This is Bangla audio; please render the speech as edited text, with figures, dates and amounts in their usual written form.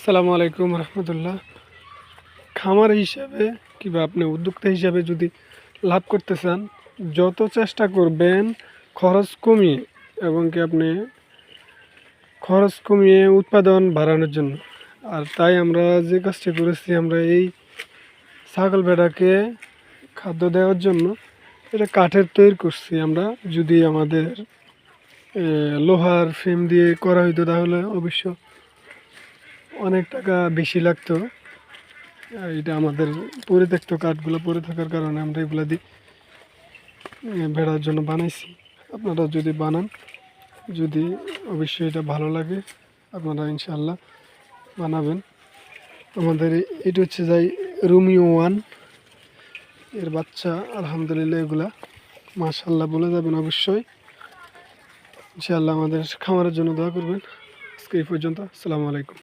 আসসালামু আলাইকুম রহমতুল্লাহ। খামার হিসাবে কিংবা আপনি উদ্যোক্তা হিসাবে যদি লাভ করতে চান, যত চেষ্টা করবেন খরচ কমিয়ে এবং কি আপনি খরচ কমিয়ে উৎপাদন বাড়ানোর জন্য। আর তাই আমরা যে কাজটা করেছি, আমরা এই ছাগল ভেড়াকে খাদ্য দেওয়ার জন্য এটা কাঠের তৈরি করছি। আমরা যদি আমাদের লোহার ফ্রেম দিয়ে করা হইতো তাহলে অবশ্য অনেক টাকা বেশি লাগতো। এটা আমাদের পরিত্যক্ত কাঠগুলো পরে থাকার কারণে আমরা এগুলো দিয়ে ভেড়ার জন্য বানাইছি। আপনারা যদি বানান, যদি অবশ্যই এটা ভালো লাগে, আপনারা ইনশাআল্লাহ বানাবেন। আমাদের এটা হচ্ছে যাই রোমিও 1 এর বাচ্চা। আলহামদুলিল্লাহ এগুলা মাশাআল্লাহ বলে যাবেন অবশ্যই। ইনশাআল্লাহ আমাদের খামারের জন্য দোয়া করবেন। আজকে এই পর্যন্ত। আসসালামু আলাইকুম।